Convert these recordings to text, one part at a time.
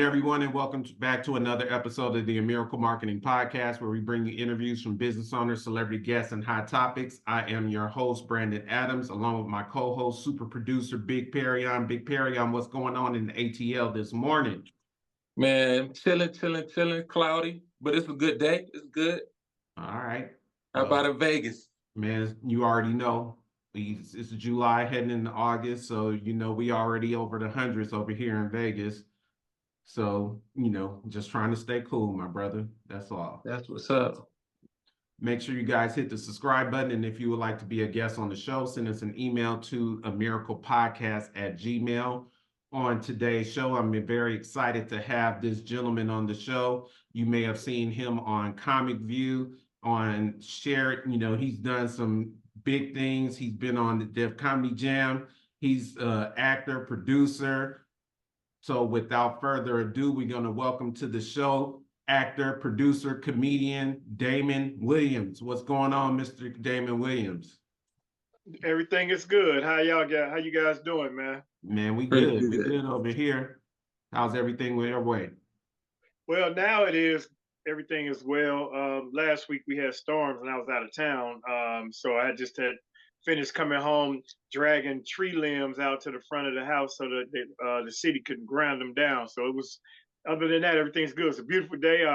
everyone, and welcome back to another episode of the Miracle Marketing Podcast, where we bring you interviews from business owners, celebrity guests, and hot topics. I am your host, Brandon Adams, along with my co-host, super producer, Big Perry. Big Perry, what's going on in the ATL this morning? Man, chilling, cloudy, but it's a good day. It's good. All right. How about in Vegas? Man, you already know. It's July heading into August, so we already over the hundreds over here in Vegas. So, just trying to stay cool, my brother. That's all. That's what's up. Make sure you guys hit the subscribe button. And if you would like to be a guest on the show, send us an email to amiraclepodcast@gmail. On today's show, I'm very excited to have this gentleman on the show. You may have seen him on Comic View, on Share. He's done some big things. He's been on the Def Comedy Jam. He's an actor, producer. So without further ado, we're going to welcome to the show actor, producer, comedian, Damon Williams. What's going on, Mr. Damon Williams? Everything is good. How you guys doing, man? Man, we good. We good over here. How's everything with your way? Well, now everything is well. Last week we had storms and I was out of town. So I just had finished coming home, dragging tree limbs out to the front of the house so that the city couldn't ground them down. So it was, other than that, everything's good. It's a beautiful day.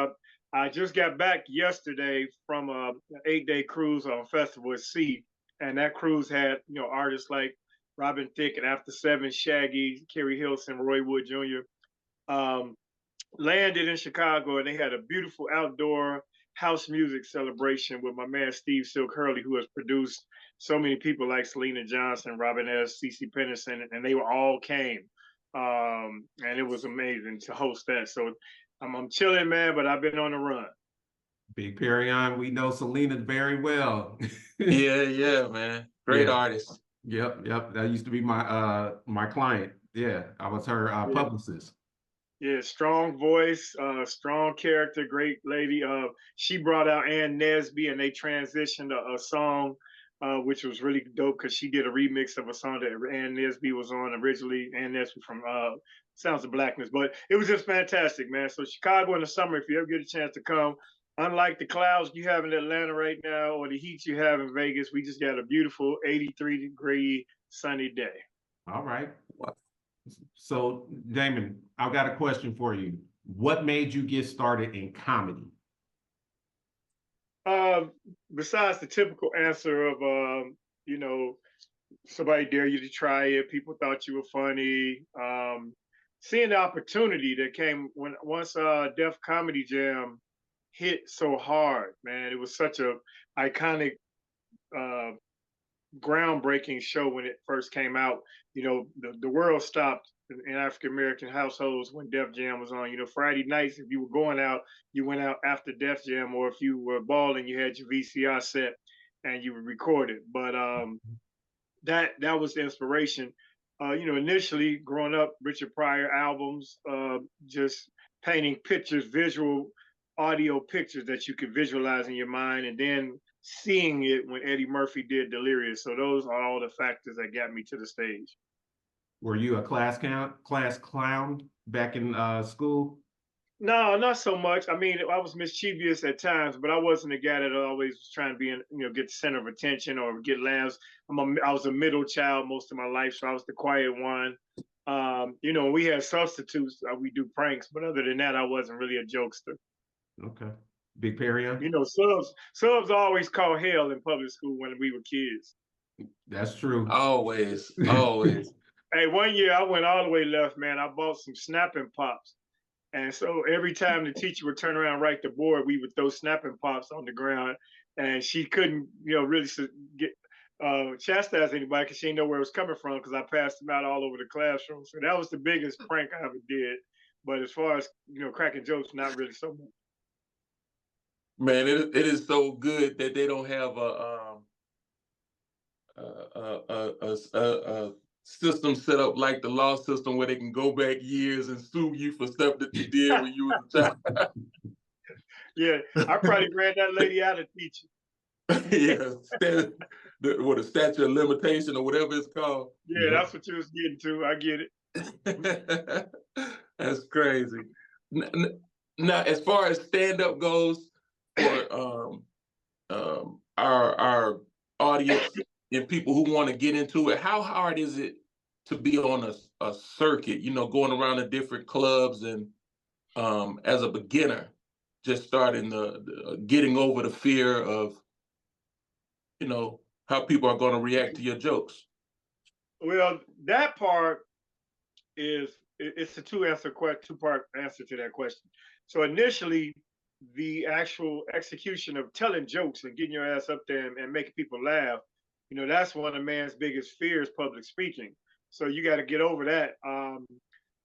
I just got back yesterday from an 8-day cruise on Festival at Sea. And that cruise had, artists like Robin Thicke and After Seven, Shaggy, Kerry Hilson, Roy Wood Jr. Landed in Chicago, and they had a beautiful outdoor house music celebration with my man Steve Silk Hurley, who has produced so many people like Selena Johnson, Robin S., CeCe Peniston, and they all came. And it was amazing to host that. So I'm chilling, man, but I've been on the run. Big Perry, we know Selena very well. yeah, man. Great artist. Yep. That used to be my my client. Yeah, I was her publicist. Yeah, strong voice, strong character, great lady. She brought out Ann Nesby, and they transitioned a song, which was really dope because she did a remix of a song that Ann Nesby was on originally. Ann Nesby from Sounds of Blackness, but it was just fantastic, man. So Chicago in the summer, if you ever get a chance to come, unlike the clouds you have in Atlanta right now or the heat you have in Vegas, we just got a beautiful 83-degree sunny day. All right. So, Damon, I've got a question for you. What made you get started in comedy? Besides the typical answer of, somebody dare you to try it, people thought you were funny. Seeing the opportunity that came once Def Comedy Jam hit so hard, man. It was such a iconic, groundbreaking show when it first came out. The world stopped in African-American households when Def Jam was on. Friday nights, if you were going out, you went out after Def Jam, or if you were balling, you had your VCR set and you would record it. But that was the inspiration. Initially growing up, Richard Pryor albums, just painting pictures, visual audio pictures that you could visualize in your mind, and then seeing it when Eddie Murphy did Delirious. So those are all the factors that got me to the stage. Were you a class clown back in school? No, not so much. I mean, I was mischievous at times, but I wasn't a guy that always was trying to be, get the center of attention or get laughs. I was a middle child most of my life, so I was the quiet one. We had substitutes. We do pranks, but other than that, I wasn't really a jokester. Okay. Big Perry? Subs always call hell in public school when we were kids. That's true. Always. Hey, one year I went all the way left, man. I bought some snapping pops. And so every time the teacher would turn around and write the board, we would throw snapping pops on the ground. And she couldn't, really get chastise anybody because she didn't know where it was coming from because I passed them out all over the classroom. So that was the biggest prank I ever did. But as far as, cracking jokes, not really so much. Man, it is so good that they don't have a system set up like the law system where they can go back years and sue you for stuff that you did when you was a child. Yeah, I probably ran that lady out of teaching. Yeah, the statute of limitation or whatever it's called. Yeah, that's what you was getting to. I get it. That's crazy. Now, as far as stand-up goes, for our audience and people who want to get into it, how hard is it to be on a circuit? You know, going around to different clubs and as a beginner, just starting getting over the fear of, you know, how people are going to react to your jokes. Well, that part it's a two-part answer to that question. So initially, the actual execution of telling jokes and getting your ass up there and making people laugh, you know, that's one of man's biggest fears, public speaking. So you got to get over that.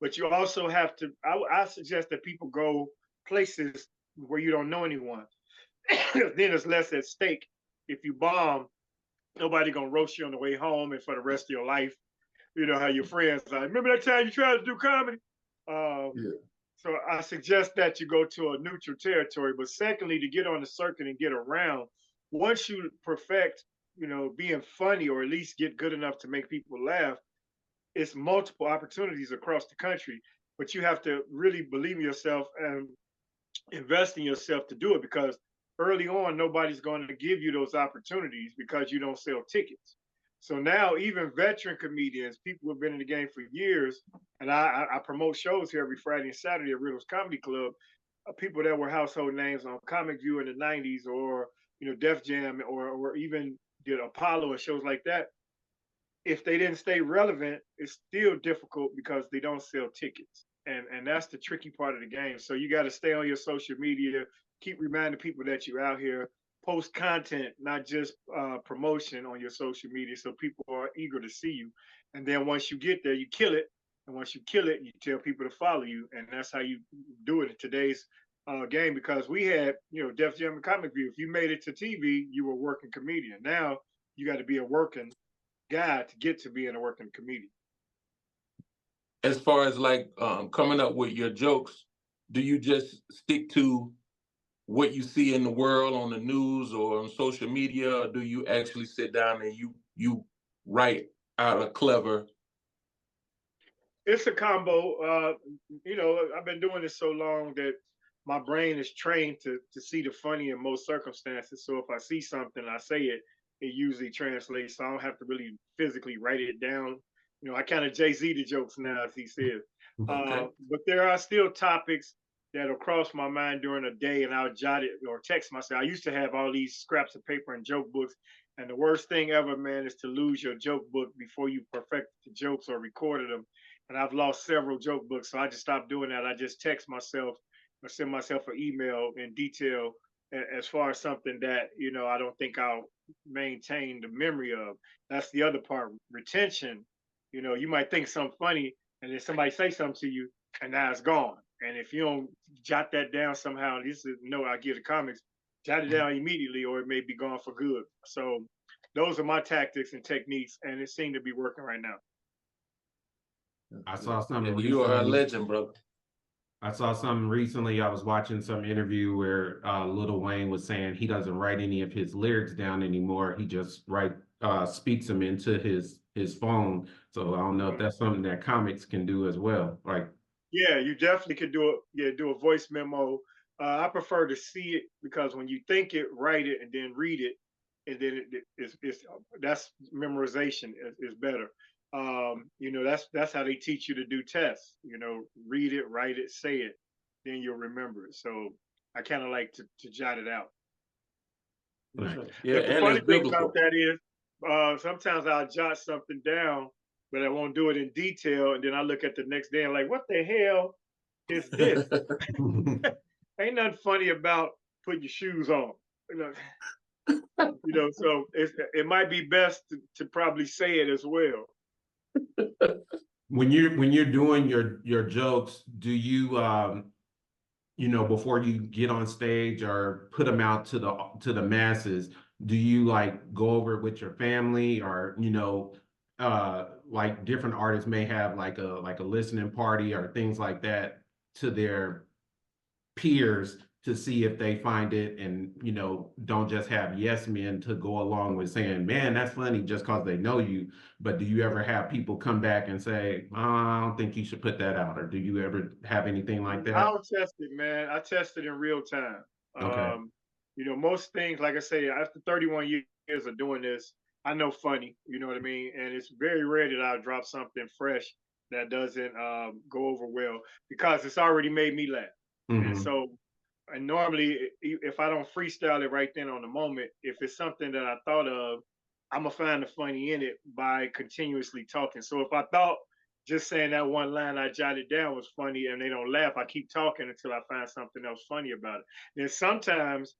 But you also have to. I suggest that people go places where you don't know anyone. Then there's less at stake. If you bomb, nobody gonna roast you on the way home and for the rest of your life. You know how your friends like, remember that time you tried to do comedy? Yeah. So I suggest that you go to a neutral territory. But secondly, to get on the circuit and get around, once you perfect, you know, being funny or at least get good enough to make people laugh, it's multiple opportunities across the country. But you have to really believe in yourself and invest in yourself to do it, because early on nobody's going to give you those opportunities because you don't sell tickets. So now even veteran comedians, people who have been in the game for years, and I promote shows here every Friday and Saturday at Riddle's Comedy Club, people that were household names on Comic View in the 90s, or you know, Def Jam, or even did Apollo and shows like that. If they didn't stay relevant, it's still difficult because they don't sell tickets. And that's the tricky part of the game. So you got to stay on your social media, keep reminding people that you're out here, post content, not just promotion on your social media, so people are eager to see you. And then once you get there, you kill it. And once you kill it, you tell people to follow you. And that's how you do it in today's game, because we had, you know, Def Jam and Comic View. If you made it to TV, you were a working comedian. Now you got to be a working guy to get to being a working comedian. As far as like coming up with your jokes, do you just stick to what you see in the world on the news or on social media, or do you actually sit down and you write out a clever? It's a combo. You know, I've been doing this so long that my brain is trained to see the funny in most circumstances. So if I see something, I say it. It usually translates, so I don't have to really physically write it down. You know, I kind of Jay-Z the jokes now, as he said. Okay. But there are still topics that'll cross my mind during a day, and I'll jot it or text myself. I used to have all these scraps of paper and joke books, and the worst thing ever, man, is to lose your joke book before you perfect the jokes or recorded them. And I've lost several joke books, so I just stopped doing that. I just text myself or send myself an email in detail as far as something that, you know, I don't think I'll maintain the memory of. That's the other part, retention. You know, you might think something funny, and then somebody say something to you, and now it's gone. And if you don't jot that down somehow, this is no idea the comics, jot it down immediately, or it may be gone for good. So those are my tactics and techniques, and it seemed to be working right now. I saw something You are a recently. legend, brother. I saw something recently. I was watching some interview where Lil Wayne was saying he doesn't write any of his lyrics down anymore. He just speaks them into his phone. So I don't know if that's something that comics can do as well. Like, Yeah, you definitely could do it. Yeah, do a voice memo. I prefer to see it, because when you think it, write it, and then read it, and then it's that's memorization is better. You know, that's how they teach you to do tests. You know, read it, write it, say it, then you'll remember it. So I kind of like to jot it out. Yeah, But the and funny it's thing about biblical. that is, sometimes I'll jot something down, but I won't do it in detail, and then I look at the next day and like, what the hell is this? Ain't nothing funny about putting your shoes on. You know, so it might be best to probably say it as well. when you're doing your jokes, do you you know, before you get on stage or put them out to the masses, do you like go over it with your family, or you know, like different artists may have like a listening party or things like that to their peers to see if they find it and, you know, don't just have yes men to go along with saying, man, that's funny just because they know you. But do you ever have people come back and say, oh, I don't think you should put that out? Or do you ever have anything like I that? don't test it, man. I test it in real time. Okay. You know, most things, like I say, after 31 years of doing this, I know funny, you know what I mean? And it's very rare that I'll drop something fresh that doesn't go over well because it's already made me laugh. And Hmm. so, and normally, if I don't freestyle it right then on the moment, if it's something that I thought of, I'm gonna find the funny in it by continuously talking. So if I thought just saying that one line I jotted down was funny and they don't laugh, I keep talking until I find something else funny about it. And sometimes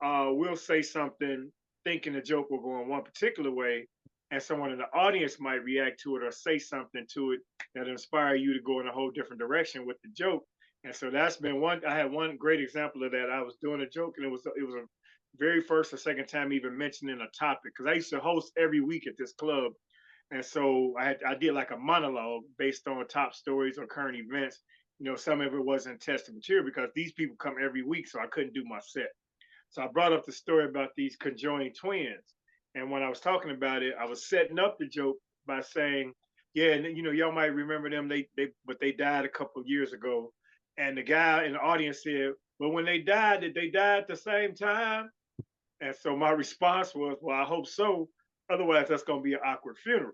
we'll say something thinking the joke will go in one particular way, and someone in the audience might react to it or say something to it that inspire you to go in a whole different direction with the joke. And so that's been one. I had one great example of that. I was doing a joke, and it was a very first or second time even mentioning a topic because I used to host every week at this club, and so I did like a monologue based on top stories or current events. You know, some of it wasn't tested material because these people come every week, so I couldn't do my set. So I brought up the story about these conjoined twins. And when I was talking about it, I was setting up the joke by saying, yeah, and you know, y'all might remember them, but they died a couple of years ago. And the guy in the audience said, but when they died, did they die at the same time? And so my response was, well, I hope so. Otherwise, that's going to be an awkward funeral.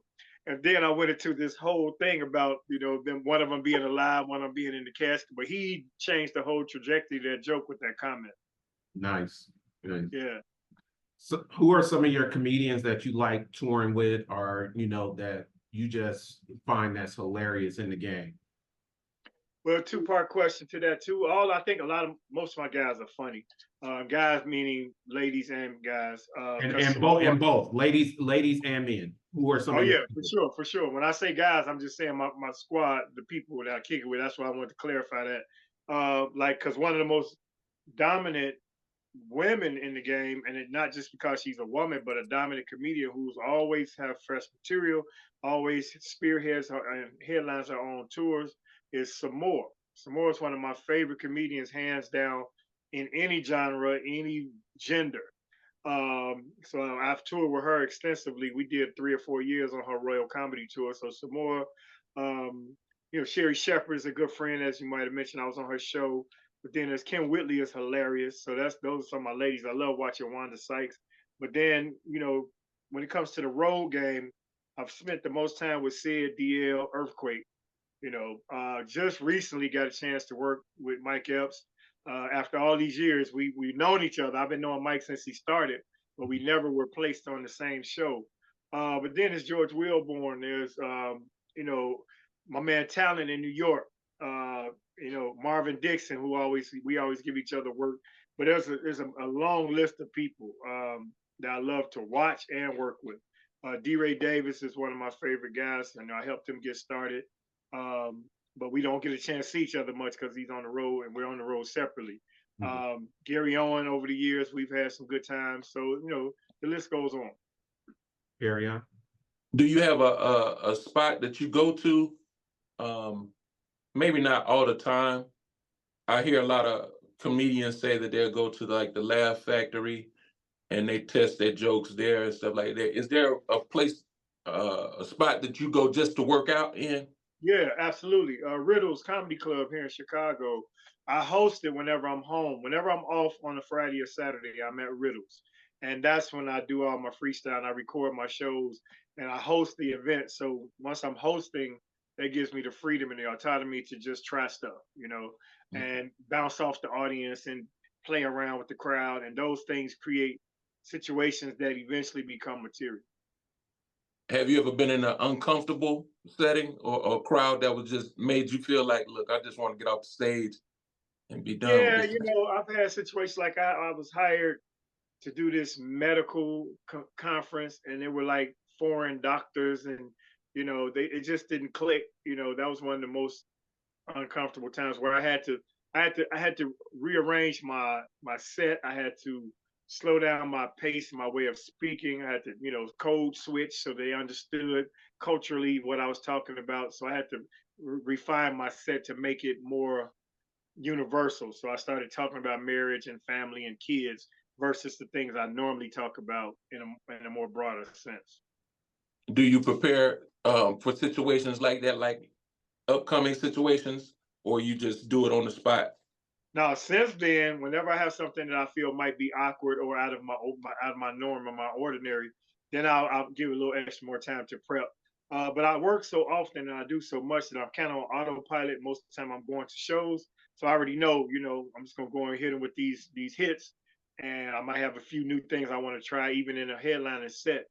And then I went into this whole thing about, you know, them one of them being alive, one of them being in the casket. But he changed the whole trajectory of that joke with that comment. Nice. Nice. Yeah. So who are some of your comedians that you like touring with, or you know that you just find that's hilarious in the game? Well, two-part question to that too. All I think a lot of most of my guys are funny. Guys meaning ladies and guys. Because And Samoa. both ladies and men. Who are some Oh of your yeah, for people? sure, for sure. When I say guys, I'm just saying my squad, the people that I kick it with. That's why I wanted to clarify that. Like, because one of the most dominant women in the game, and not just because she's a woman, but a dominant comedian who's always have fresh material, always spearheads her and headlines her own tours, is Samoa. Samoa is one of my favorite comedians, hands down, in any genre, any gender. So I've toured with her extensively. We did 3 or 4 years on her Royal Comedy Tour. So Samoa, you know, Sherri Shepherd is a good friend, as you might have mentioned. I was on her show. But then there's Kim Whitley is hilarious. So those are some of my ladies. I love watching Wanda Sykes. But then, you know, when it comes to the road game, I've spent the most time with Sid, DL, Earthquake. You know, just recently got a chance to work with Mike Epps. After all these years, we've known each other. I've been knowing Mike since he started, but we never were placed on the same show. But then there's George Wilborn. There's you know, my man Talent in New York. You know, Marvin Dixon, who we always give each other work. But there's a long list of people that I love to watch and work with. D. Ray Davis is one of my favorite guys, and I helped him get started. Um, but we don't get a chance to see each other much because he's on the road and we're on the road separately. Mhm. Gary Owen, over the years, we've had some good times. So, you know, the list goes on. Carry on. Do you have a spot that you go to? Um, Maybe not all the time. I hear a lot of comedians say that they'll go to like the Laugh Factory and they test their jokes there and stuff like that. Is there a place, a spot that you go just to work out in? Yeah, absolutely. Riddles Comedy Club here in Chicago. I host it whenever I'm home. Whenever I'm off on a Friday or Saturday, I'm at Riddles. And that's when I do all my freestyle and I record my shows and I host the event. So once I'm hosting, that gives me the freedom and the autonomy to just try stuff, you know, Okay. and bounce off the audience and play around with the crowd. And those things create situations that eventually become material. Have you ever been in an uncomfortable setting or a crowd that was just made you feel like, look, I just want to get off the stage and be done with Yeah, this? you know, I've had situations like I was hired to do this medical conference, and there were like foreign doctors, and you know, it just didn't click. You know, that was one of the most uncomfortable times where I had to rearrange my set. I had to slow down my pace, my way of speaking. I had to, you know, code switch so they understood culturally what I was talking about. So I had to refine my set to make it more universal. So I started talking about marriage and family and kids versus the things I normally talk about in a more broader sense. Do you prepare for situations like that, like upcoming situations, or you just do it on the spot? Now, since then, whenever I have something that I feel might be awkward or out of my norm or my ordinary, then I'll give a little extra more time to prep. But I work so often and I do so much that I'm kind of on autopilot most of the time. I'm going to shows, so I already know, I'm just gonna go and hit them with these hits, and I might have a few new things I want to try, even in a headline set.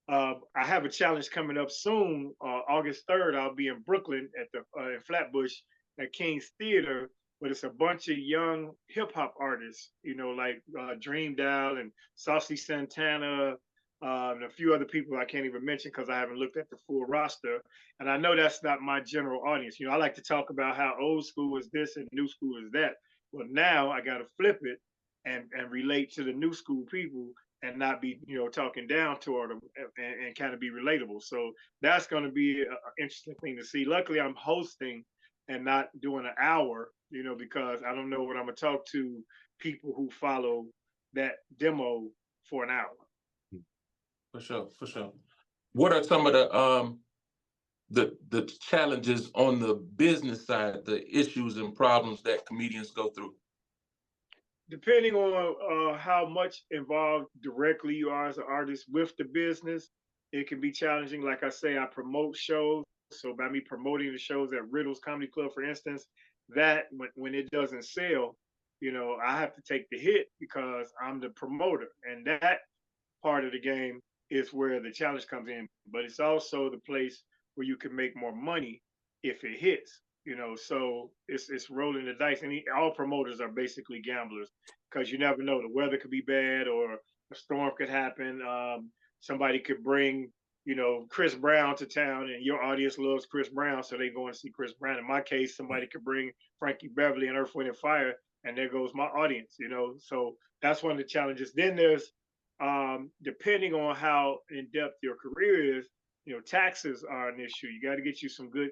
I have a challenge coming up soon. August 3rd, I'll be in Brooklyn at the in Flatbush at King's Theater, but it's a bunch of young hip hop artists, like Dream Doll and Saucy Santana, and a few other people I can't even mention because I haven't looked at the full roster. And I know that's not my general audience. I like to talk about how old school is this and new school is that. Well, now I got to flip it and relate to the new school people and not be, talking down toward them and kind of be relatable. So that's going to be an interesting thing to see. Luckily, I'm hosting and not doing an hour, because I don't know what I'm going to talk to people who follow that demo for an hour. For sure, for sure. What are some of the challenges on the business side, the issues and problems that comedians go through? Depending on how much involved directly you are as an artist with the business, it can be challenging. Like I say, I promote shows. So by me promoting the shows at Riddle's Comedy Club, for instance, that when it doesn't sell, I have to take the hit because I'm the promoter. And that part of the game is where the challenge comes in. But it's also the place where you can make more money if it hits. So it's rolling the dice, and all promoters are basically gamblers because you never know. The weather could be bad, or a storm could happen. Somebody could bring, Chris Brown to town, and your audience loves Chris Brown, so they go and see Chris Brown. In my case, somebody could bring Frankie Beverly and Earth, Wind and Fire, and there goes my audience. So that's one of the challenges. Then there's depending on how in depth your career is, taxes are an issue. You got to get you some good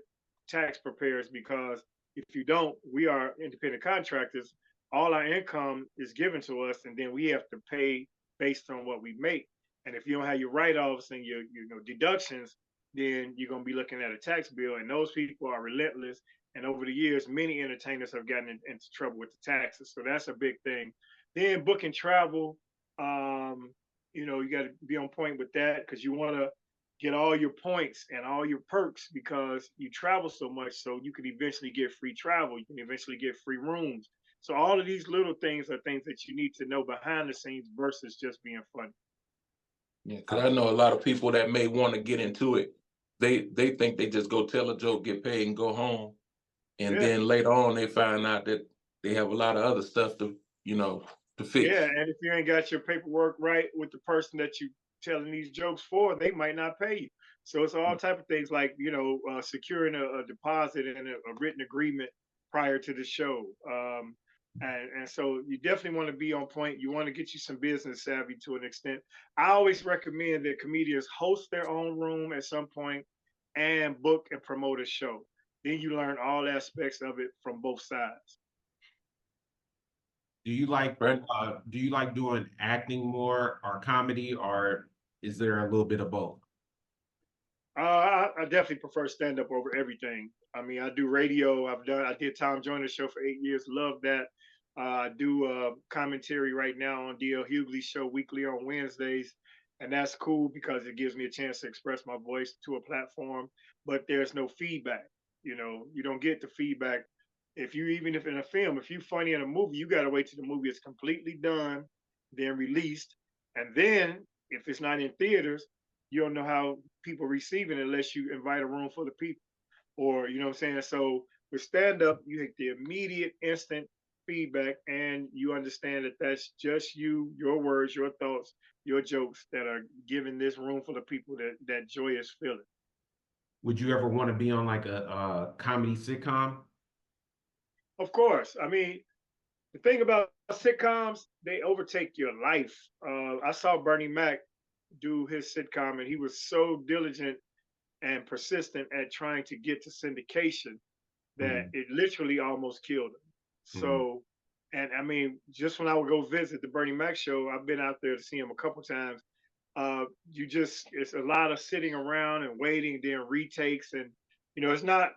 tax preparers because if you don't, we are independent contractors. All our income is given to us, and then we have to pay based on what we make. And if you don't have your write-offs and your deductions, then you're gonna be looking at a tax bill. And those people are relentless. And over the years, many entertainers have gotten into trouble with the taxes. So that's a big thing. Then booking travel, you got to be on point with that because you want to get all your points and all your perks because you travel so much. So you can eventually get free travel. You can eventually get free rooms. So all of these little things are things that you need to know behind the scenes versus just being funny. Yeah, because I know a lot of people that may want to get into it. They think they just go tell a joke, get paid, and go home, and Yeah. then later on they find out that they have a lot of other stuff to fix. Yeah. And if you ain't got your paperwork right with the person that you telling these jokes for, they might not pay you. So it's all type of things like, securing a deposit and a written agreement prior to the show. And so you definitely want to be on point. You want to get you some business savvy to an extent. I always recommend that comedians host their own room at some point and book and promote a show. Then you learn all aspects of it from both sides. Do you like Right. do you like doing acting more or comedy, or is there a little bit of both? I definitely prefer stand up over everything. I mean, I do radio. I did Tom Joyner's show for 8 years. Love that. I do commentary right now on DL Hughley's show weekly on Wednesdays, and that's cool because it gives me a chance to express my voice to a platform. But there's no feedback. You don't get the feedback even if in a film, if you're funny in a movie, you got to wait till the movie is completely done, then released, and then if it's not in theaters, you don't know how people receive it unless you invite a room full of people, or you know what I'm saying. So with stand up, you get the immediate, instant feedback, and you understand that that's just you, your words, your thoughts, your jokes that are giving this room full of people that joyous feeling. Would you ever want to be on like a comedy sitcom? Of course, I mean, the thing about sitcoms, they overtake your life. I saw Bernie Mac do his sitcom, and he was so diligent and persistent at trying to get to syndication that it literally almost killed him. So, and I mean, just when I would go visit the Bernie Mac show, I've been out there to see him a couple times. It's a lot of sitting around and waiting, then retakes, and it's not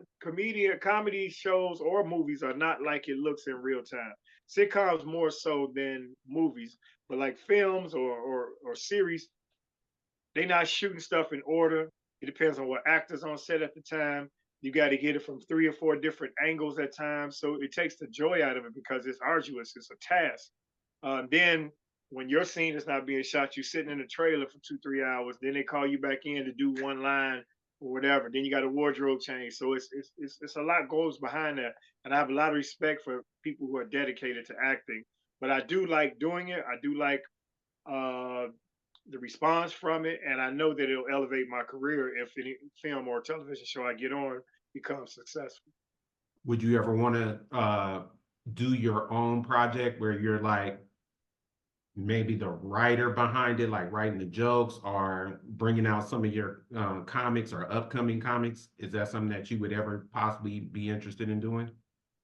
comedy shows or movies are not like it looks in real time. Sitcoms more so than movies, but like films or series, they're not shooting stuff in order. It depends on what actors on set at the time. You got to get it from 3 or 4 different angles at times, so it takes the joy out of it because it's arduous. It's a task. Then when your scene is not being shot, you're sitting in a trailer for 2-3 hours. Then they call you back in to do one line or whatever. Then you got a wardrobe change. So it's a lot goes behind that, and I have a lot of respect for people who are dedicated to acting. But I do like doing it. I do like uh, the response from it, and I know that it'll elevate my career if any film or television show I get on becomes successful. Would you ever want to do your own project where you're like maybe the writer behind it, like writing the jokes or bringing out some of your comics or upcoming comics? Is that something that you would ever possibly be interested in doing?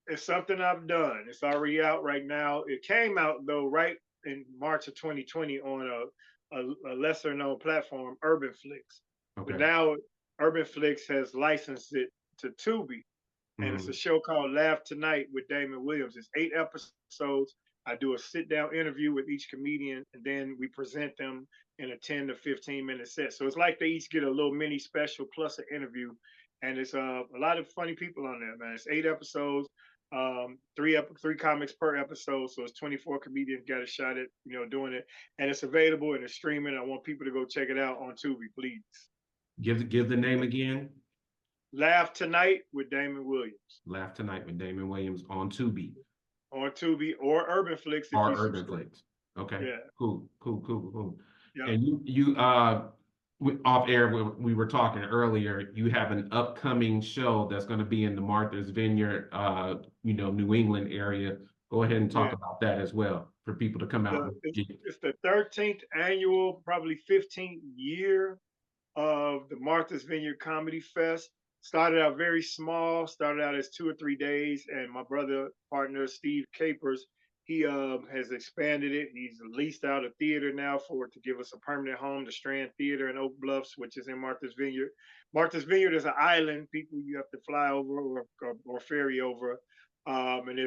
It's something I've done. It's already out right now. It came out though right in March of 2020 on a lesser known platform, UrbanFlix. But Okay. now UrbanFlix has licensed it to Tubi, and it's a Mhm. show called Laugh Tonight with Damon Williams. It's 8 episodes. I do a sit down interview with each comedian, and then we present them in a 10 to 15-minute set. So it's like they each get a little mini special plus an interview, and it's a lot of funny people on there, man. It's 8 episodes, three comics per episode, so it's 24 comedians got a shot at doing it, and it's available and it's streaming. I want people to go check it out on Tubi, please. Give the name again. Laugh Tonight with Damon Williams. Laugh Tonight with Damon Williams on Tubi. On Tubi or UrbanFlix if Or you Urban subscribe. Flix. Okay. Yeah. Cool. Yeah. And you off air we were talking earlier, you have an upcoming show that's going to be in the Martha's Vineyard New England area. Go ahead and talk about that as well for people to come out. It's the 13th annual, probably 15th year of the Martha's Vineyard Comedy Fest. Started out very small, started out as 2 or 3 days, and my brother partner Steve Capers, he has expanded it. He's leased out a theater now to give us a permanent home, the Strand Theater in Oak Bluffs, which is in Martha's Vineyard. Martha's Vineyard is an island, people you have to fly over or ferry over, and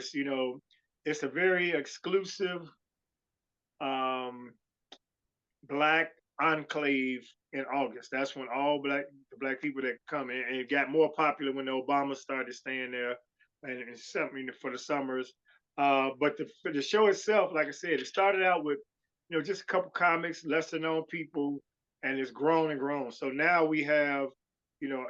it's a very exclusive Black enclave in August. That's when the black people that come in, and it got more popular when the Obamas started staying there, and something for the summers. But for the show itself, like I said, it started out with just a couple comics, lesser known people, and it's grown and grown. So now we have,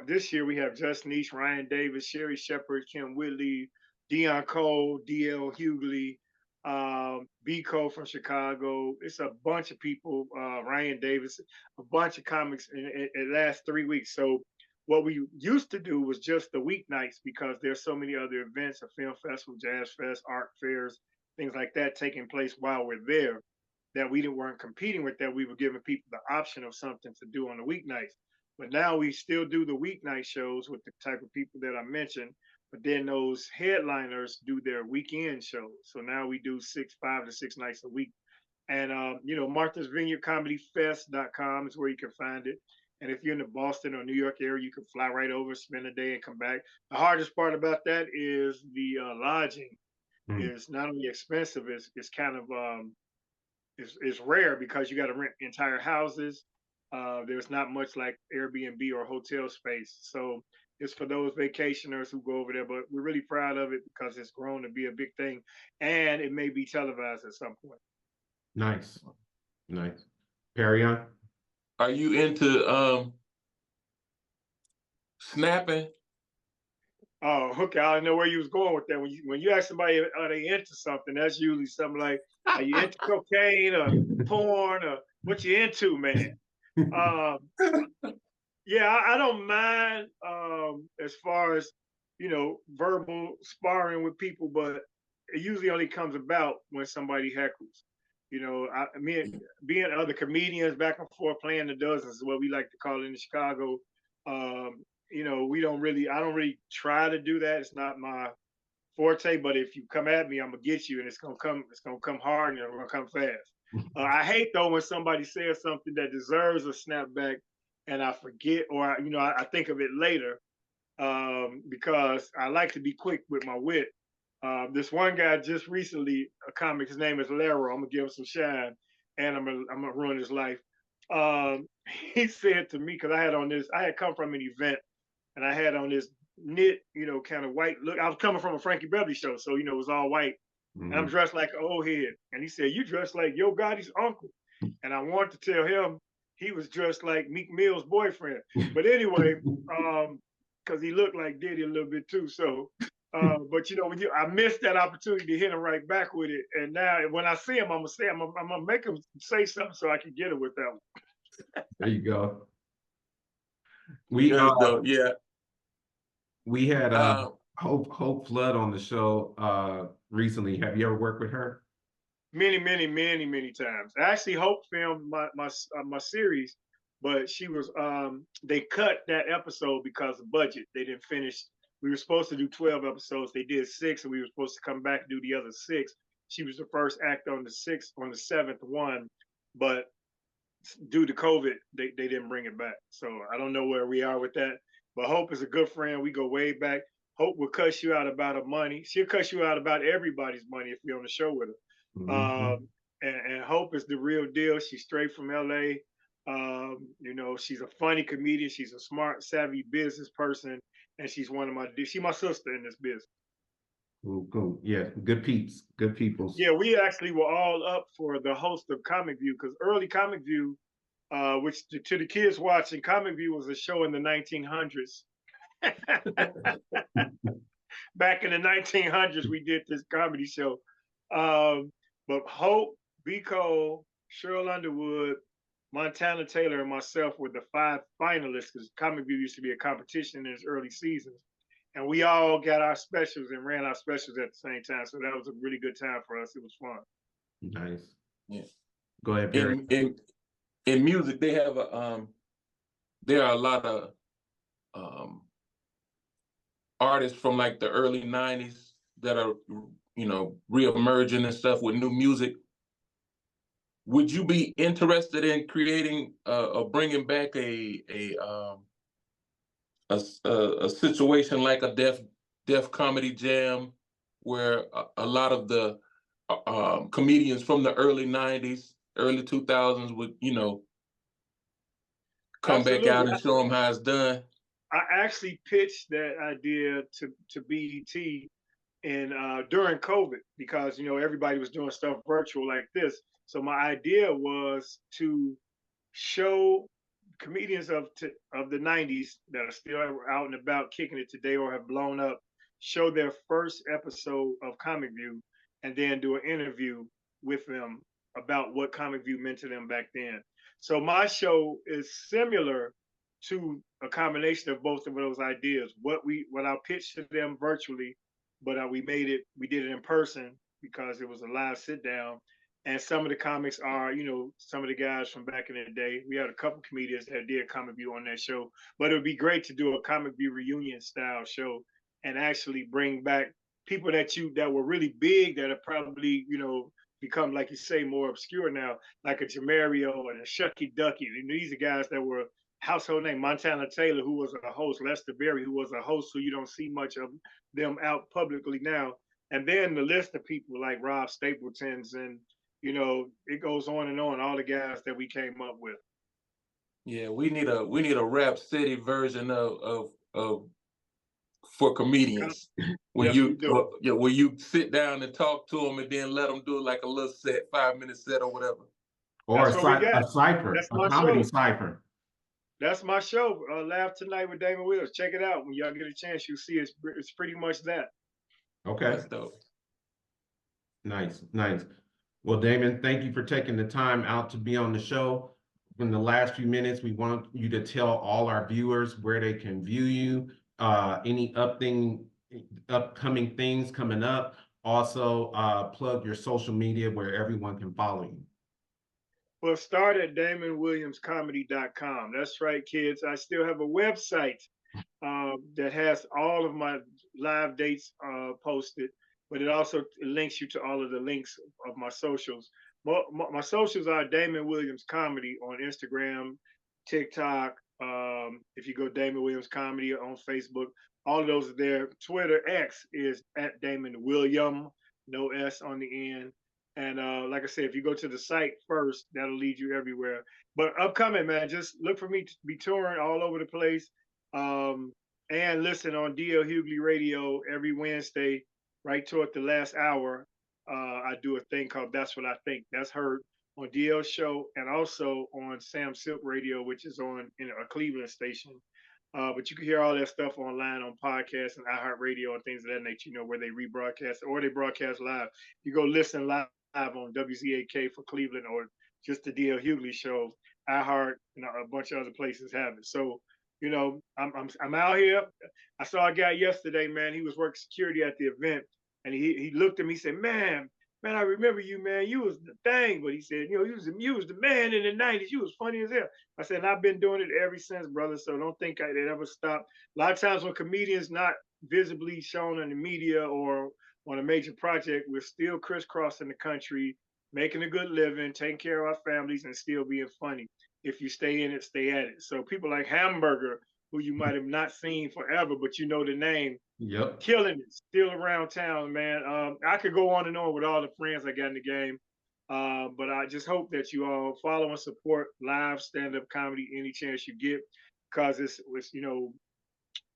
this year we have Just Niche, Ryan Davis, Sherri Shepherd, Kim Whitley, Dion Cole, D.L. Hughley, Biko from Chicago. It's a bunch of people, Ryan Davis, a bunch of comics in the last 3 weeks. So what we used to do was just the weeknights because there's so many other events, a film festival, jazz fest, art fairs, things like that taking place while we're there, that we weren't competing with that. We were giving people the option of something to do on the weeknights. But now we still do the weeknight shows with the type of people that I mentioned, but then those headliners do their weekend shows. So now we do 5 to 6 nights a week. And, Martha's Vineyard ComedyFest.com is where you can find it. And if you're in the Boston or New York area, you can fly right over, spend a day, and come back. The hardest part about that is the lodging is not only expensive, it's kind of it's rare because you got to rent entire houses. There's not much like Airbnb or hotel space. So it's for those vacationers who go over there, but we're really proud of it because it's grown to be a big thing, and it may be televised at some point. Nice. Perry on? Are you into snapping? Oh, okay. I know where you was going with that. When you ask somebody are they into something, that's usually something like, are you into cocaine or porn or what you into, man? Yeah, I don't mind as far as verbal sparring with people, but it usually only comes about when somebody heckles. Being other comedians back and forth playing the dozens is what we like to call it in Chicago. I don't really try to do that. It's not my forte, but if you come at me, I'm gonna get you, and it's gonna come hard, and it's gonna come fast. I hate though when somebody says something that deserves a snapback, and I forget, or I think of it later, because I like to be quick with my wit. This one guy just recently, a comic, his name is Lero. I'm gonna give him some shine, and I'm gonna ruin his life. He said to me, because I had come from an event, and I had on this knit, kind of white look. I was coming from a Frankie Beverly show, so it was all white, and I'm dressed like an old head. And he said, "You dressed like Yo Gotti's uncle," and I wanted to tell him he was dressed like Meek Mill's boyfriend. But anyway, because he looked like Diddy a little bit too. So, but I missed that opportunity to hit him right back with it. And now when I see him, I'm gonna make him say something so I can get it with that one. There you go. Yeah. We had Hope Flood on the show recently. Have you ever worked with her? Many, many, many, many times. Actually, Hope filmed my series, but she was they cut that episode because of budget. They didn't finish. We were supposed to do 12 episodes. They did 6, and we were supposed to come back and do the other 6. She was the first actor on the 7th one, but due to COVID, they didn't bring it back. So I don't know where we are with that. But Hope is a good friend. We go way back. Hope will cuss you out about her money. She'll cuss you out about everybody's money if you're on the show with her. And Hope is the real deal. She's straight from LA. She's a funny comedian. She's a smart, savvy business person, and she's my sister in this business. Cool. Yeah, good peeps, good people. Yeah, we actually were all up for the host of Comic View, because early Comic View, which to the kids watching, Comic View was a show in the 1900s. Back in the 1900s, we did this comedy show. But Hope, B. Cole, Cheryl Underwood, Montana Taylor, and myself were the 5 finalists, because Comic View used to be a competition in its early seasons. And we all got our specials and ran our specials at the same time. So that was a really good time for us. It was fun. Nice. Yeah. Go ahead, Barry. In music, they have there are a lot of artists from like the early 90s that are, re-emerging and stuff with new music. Would you be interested in creating or bringing back a situation like a Def Comedy Jam, where a lot of the comedians from the early 90s, early 2000s would, come Absolutely. back out and show them how it's done? I actually pitched that idea to BET during COVID, because everybody was doing stuff virtual like this. So my idea was to show comedians of the 90s that are still out and about kicking it today or have blown up, show their first episode of Comic View, and then do an interview with them about what Comic View meant to them back then. So my show is similar to a combination of both of those ideas. What I pitched to them virtually, but we did it in person because it was a live sit down. And some of the comics are, some of the guys from back in the day. We had a couple comedians that did Comic View on that show, but it would be great to do a Comic View reunion style show and actually bring back people that were really big that have probably, become, like you say, more obscure now, like a Jamario and a Shucky Ducky. And these are guys that were household name. Montana Taylor, who was a host, Lester Berry, who was a host, who you don't see much of them out publicly now. And then the list of people like Rob Stapleton's, and it goes on and on, all the guys that we came up with. Yeah, we need a Rap City version of for comedians. Where you sit down and talk to them, and then let them do like a little set, 5-minute set or whatever. Or a cipher, a comedy cipher. That's my show, Laugh Tonight with Damon Williams. Check it out when y'all get a chance. You'll see it's pretty much that. Okay. That's dope. Nice. Well, Damon, thank you for taking the time out to be on the show. In the last few minutes, we want you to tell all our viewers where they can view you, any upcoming things coming up. Also, plug your social media where everyone can follow you. Well, start at DamonWilliamsComedy.com. That's right, kids. I still have a website that has all of my live dates posted, but it also links you to all of the links of my socials. My socials are Damon Williams Comedy on Instagram, TikTok. If you go Damon Williams Comedy on Facebook, all of those are there. Twitter X is at Damon William, no S on the end. And like I said, if you go to the site first, that'll lead you everywhere. But upcoming, man, just look for me to be touring all over the place. And listen on DL Hughley Radio every Wednesday, right toward the last hour. I do a thing called That's What I Think. That's heard on DL Show and also on Sam Silk Radio, which is on a Cleveland station. But you can hear all that stuff online on podcasts and iHeartRadio and things of that nature, where they rebroadcast or they broadcast live. You go listen live on WZAK for Cleveland or just the DL Hughley Show, iHeart, and a bunch of other places have it. So, I'm out here. I saw a guy yesterday, man. He was working security at the event, and he looked at me. He said, "Man, I remember you, man. You was the thing." But he said, you was the man in the '90s. You was funny as hell. I said, and I've been doing it ever since, brother. So don't think it ever stopped. A lot of times when comedians not visibly shown in the media or on a major project, we're still crisscrossing the country, making a good living, taking care of our families, and still being funny. If you stay in it, stay at it. So people like Hamburger, who you might have not seen forever, but you know the name, Yep. killing it, still around town, man. I could go on and on with all the friends I got in the game, but I just hope that you all follow and support live stand-up comedy any chance you get, because it's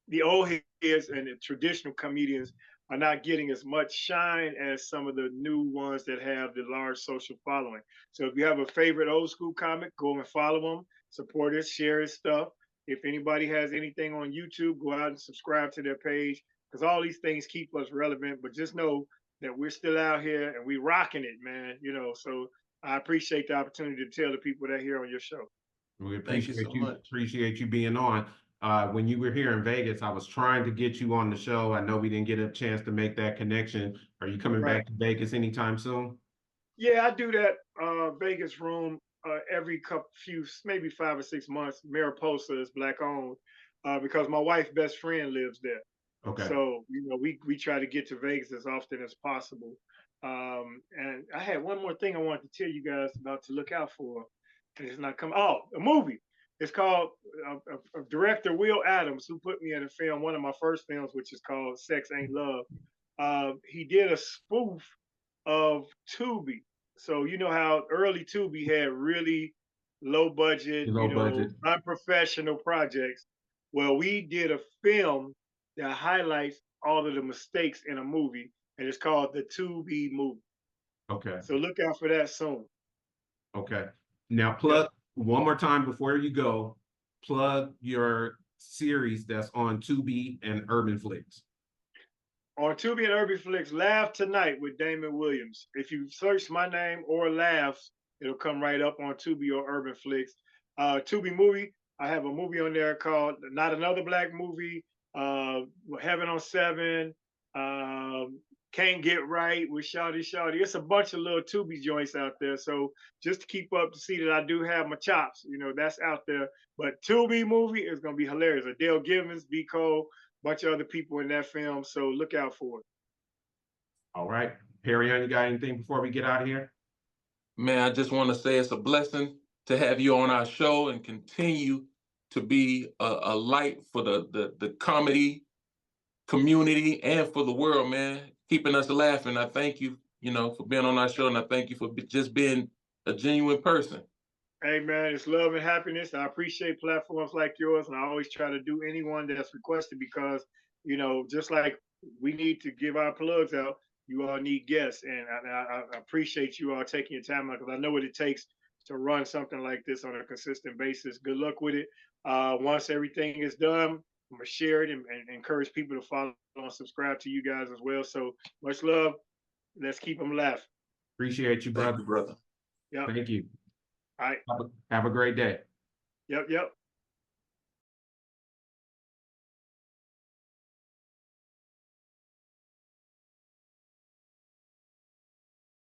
the old heads and the traditional comedians are not getting as much shine as some of the new ones that have the large social following. So if you have a favorite old school comic, go and follow them, support us, share his stuff. If anybody has anything on YouTube, go out and subscribe to their page, because all these things keep us relevant. But just know that we're still out here and we rocking it, man. So I appreciate the opportunity to tell the people that are here on your show. We Thank you so much. appreciate you being on. When you were here in Vegas, I was trying to get you on the show. I know we didn't get a chance to make that connection. Are you coming back to Vegas anytime soon? Yeah, I do that Vegas room every maybe 5 or 6 months. Mariposa is Black owned because my wife's best friend lives there. Okay. So we try to get to Vegas as often as possible. And I had one more thing I wanted to tell you guys about to look out for, and it's not coming. Oh, a movie. It's called director Will Adams, who put me in a film, one of my first films, which is called Sex Ain't Love. He did a spoof of Tubi. So you know how early Tubi had really low budget, unprofessional projects. Well, we did a film that highlights all of the mistakes in a movie, and it's called the Tubi movie. Okay. So look out for that soon. Okay. Now plug one more time before you go, plug your series that's on Tubi and UrbanFlix. On Tubi and UrbanFlix, Laugh Tonight with Damon Williams. If you search my name or Laughs, it'll come right up on Tubi or UrbanFlix. Tubi movie, I have a movie on there called Not Another Black Movie, Heaven on 7, Can't Get Right with Shawty Shawty. It's a bunch of little Tubi joints out there. So just to keep up to see that I do have my chops, that's out there. But Tubi movie is going to be hilarious. Adele Givens, B. Cole, bunch of other people in that film. So look out for it. All right. Perry, you got anything before we get out of here? Man, I just want to say it's a blessing to have you on our show and continue to be a light for the comedy community and for the world, man, keeping us laughing. I thank you, for being on our show, and I thank you for just being a genuine person. Hey, man, it's love and happiness. I appreciate platforms like yours, and I always try to do anyone that's requested because, just like we need to give our plugs out, you all need guests, and I appreciate you all taking your time out, because I know what it takes to run something like this on a consistent basis. Good luck with it. Once everything is done, I'm gonna share it and encourage people to follow and subscribe to you guys as well. So much love. Let's keep them laughing. Appreciate you, brother. Thank you, brother. Yep. Thank you. All right. Have a great day. Yep.